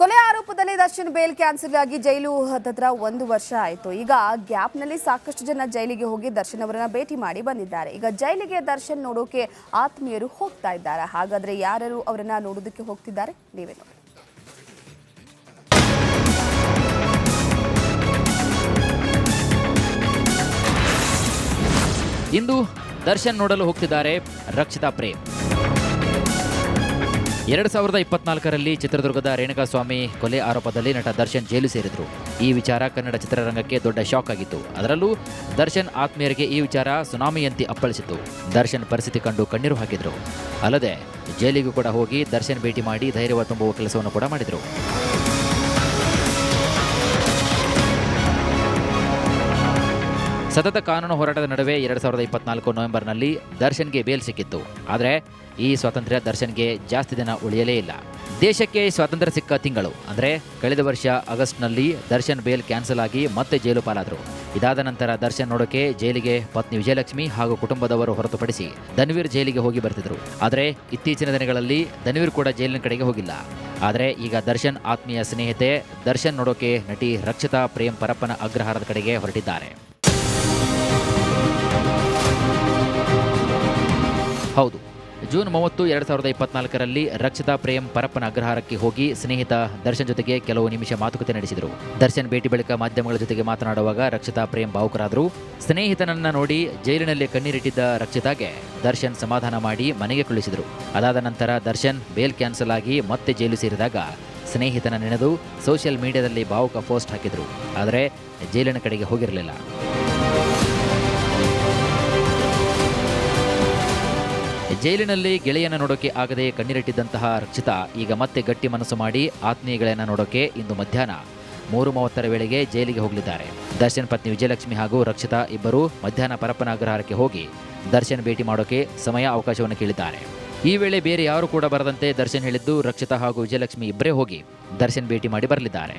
ಕೊಲೆ ಆರೋಪದಲ್ಲಿ Darshan bail cancel ಆಗಿ ಜೈಲು ಹತ್ತಿರ 1 ವರ್ಷ ಆಯಿತು. ಈಗ ಗ್ಯಾಪ್ನಲ್ಲಿ ಸಾಕಷ್ಟು ಜನ ಜೈಲಿಗೆ ಹೋಗಿ ದರ್ಶನ್ ಅವರನ್ನ ಭೇಟಿ ಮಾಡಿ ಬಂದಿದ್ದಾರೆ. ಈಗ ಜೈಲಿಗೆ ದರ್ಶನ್ ನೋಡೋಕೆ ಆತ್ಮೀಯರು ಹೋಗ್ತಾ ಇದ್ದಾರೆ. ಹಾಗಾದ್ರೆ ಯಾರು ಅವರನ್ನ ನೋಡೋದಕ್ಕೆ ಹೋಗ್ತಿದ್ದಾರೆ ನೀವೇ ನೋಡಿ. ಇಂದು ದರ್ಶನ್ ನೋಡಲು ಹೋಗ್ತಿದ್ದಾರೆ ರಕ್ಷಿತಾ ಪ್ರೇಮ್. 2024ರಲ್ಲಿ ಚಿತ್ರದುರ್ಗದ ರೇಣುಕಾಸ್ವಾಮಿ ಕೊಲೆ ಆರೋಪದಲ್ಲಿ ನಟ ದರ್ಶನ್ ಜೈಲು ಸೇರಿದ್ರು. ಈ ವಿಚಾರ ಕನ್ನಡ ಚಿತ್ರರಂಗಕ್ಕೆ ದೊಡ್ಡ ಶಾಕ್ ಆಗಿತ್ತು. ಅದರಲ್ಲೂ ದರ್ಶನ್ ಆತ್ಮೀಯರಿಗೆ ಈ ವಿಚಾರ ಸುನಾಮಿಯಂತೆ ಅಪ್ಪಳಿಸಿತು. ದರ್ಶನ್ ಪರಿಸ್ಥಿತಿ ಕಂಡು ಕಣ್ಣೀರು ಹಾಕಿದ್ರು. ಅಲ್ಲದೆ ಜೈಲಿಗೂ ಕೂಡ ಹೋಗಿ ದರ್ಶನ್ ಭೇಟಿ ಮಾಡಿ ಧೈರ್ಯ ತುಂಬುವ ಕೆಲಸವನ್ನು ಕೂಡ ಮಾಡಿದರು. ಸತತ ಕಾನೂನು ಹೋರಾಟದ ನಡುವೆ 2024 ನವೆಂಬರ್ನಲ್ಲಿ ದರ್ಶನ್ಗೆ ಬೇಲ್ ಸಿಕ್ಕಿತ್ತು. ಆದರೆ ಈ ಸ್ವಾತಂತ್ರ್ಯ ದರ್ಶನ್ಗೆ ಜಾಸ್ತಿ ದಿನ ಉಳಿಯಲೇ ಇಲ್ಲ. ದೇಶಕ್ಕೆ ಸ್ವಾತಂತ್ರ್ಯ ಸಿಕ್ಕ ತಿಂಗಳು ಅಂದರೆ ಕಳೆದ ವರ್ಷ ಆಗಸ್ಟ್ನಲ್ಲಿ ದರ್ಶನ್ ಬೇಲ್ ಕ್ಯಾನ್ಸಲ್ ಆಗಿ ಮತ್ತೆ ಜೈಲು ಪಾಲಾದರು. ಇದಾದ ನಂತರ ದರ್ಶನ್ ನೋಡೋಕೆ ಜೈಲಿಗೆ ಪತ್ನಿ ವಿಜಯಲಕ್ಷ್ಮಿ ಹಾಗೂ ಕುಟುಂಬದವರು ಹೊರತುಪಡಿಸಿ ಧನ್ವೀರ್ ಜೈಲಿಗೆ ಹೋಗಿ ಬರ್ತಿದ್ರು. ಆದರೆ ಇತ್ತೀಚಿನ ದಿನಗಳಲ್ಲಿ ಧನ್ವೀರ್ ಕೂಡ ಜೈಲಿನ ಕಡೆಗೆ ಹೋಗಿಲ್ಲ. ಆದರೆ ಈಗ ದರ್ಶನ್ ಆತ್ಮೀಯ ಸ್ನೇಹಿತೆ ದರ್ಶನ್ ನೋಡೋಕೆ ನಟಿ ರಕ್ಷಿತಾ ಪ್ರೇಮ್ ಪರಪ್ಪನ ಅಗ್ರಹಾರದ ಕಡೆಗೆ ಹೊರಟಿದ್ದಾರೆ. ಹೌದು, ಜೂನ್ 30, 2024ರಲ್ಲಿ ರಕ್ಷಿತಾ ಪ್ರೇಮ್ ಪರಪ್ಪನ ಅಗ್ರಹಾರಕ್ಕೆ ಹೋಗಿ ಸ್ನೇಹಿತ ದರ್ಶನ್ ಜೊತೆಗೆ ಕೆಲವು ನಿಮಿಷ ಮಾತುಕತೆ ನಡೆಸಿದರು. ದರ್ಶನ್ ಭೇಟಿ ಬಳಿಕ ಮಾಧ್ಯಮಗಳ ಜೊತೆಗೆ ಮಾತನಾಡುವಾಗ ರಕ್ಷಿತಾ ಪ್ರೇಮ್ ಭಾವುಕರಾದರು. ಸ್ನೇಹಿತನನ್ನ ನೋಡಿ ಜೈಲಿನಲ್ಲಿ ಕಣ್ಣೀರಿಟ್ಟಿದ್ದ ರಕ್ಷಿತಾಗೆ ದರ್ಶನ್ ಸಮಾಧಾನ ಮಾಡಿ ಮನೆಗೆ ಕಳುಹಿಸಿದರು. ಅದಾದ ನಂತರ ದರ್ಶನ್ ಬೇಲ್ ಕ್ಯಾನ್ಸಲ್ ಆಗಿ ಮತ್ತೆ ಜೈಲು ಸೇರಿದಾಗ ಸ್ನೇಹಿತನ ನೆನೆದು ಸೋಷಿಯಲ್ ಮೀಡಿಯಾದಲ್ಲಿ ಭಾವುಕ ಪೋಸ್ಟ್ ಹಾಕಿದರು. ಆದರೆ ಜೈಲಿನ ಕಡೆಗೆ ಹೋಗಿರಲಿಲ್ಲ. ಜೈಲಿನಲ್ಲಿ ಗೆಳೆಯನ ನೋಡೋಕೆ ಆಗದೆ ಕಣ್ಣೀರಿಟ್ಟಿದ್ದಂತಹ ರಕ್ಷಿತಾ ಈಗ ಮತ್ತೆ ಗಟ್ಟಿ ಮನಸ್ಸು ಮಾಡಿ ಆತ್ಮೀಯ ಗೆಳೆಯನ ನೋಡೋಕೆ ಇಂದು ಮಧ್ಯಾಹ್ನ 3:30 ವೇಳೆಗೆ ಜೈಲಿಗೆ ಹೋಗಲಿದ್ದಾರೆ. ದರ್ಶನ್ ಪತ್ನಿ ವಿಜಯಲಕ್ಷ್ಮಿ ಹಾಗೂ ರಕ್ಷಿತಾ ಇಬ್ಬರು ಮಧ್ಯಾಹ್ನ ಪರಪ್ಪನ ಅಗ್ರಹಾರಕ್ಕೆ ಹೋಗಿ ದರ್ಶನ್ ಭೇಟಿ ಮಾಡೋಕೆ ಸಮಯ ಅವಕಾಶವನ್ನು ಕೇಳಿದ್ದಾರೆ. ಈ ವೇಳೆ ಬೇರೆ ಯಾರು ಕೂಡ ಬರದಂತೆ ದರ್ಶನ್ ಹೇಳಿದ್ದು ರಕ್ಷಿತಾ ಹಾಗೂ ವಿಜಯಲಕ್ಷ್ಮಿ ಇಬ್ಬರೇ ಹೋಗಿ ದರ್ಶನ್ ಭೇಟಿ ಮಾಡಿ ಬರಲಿದ್ದಾರೆ.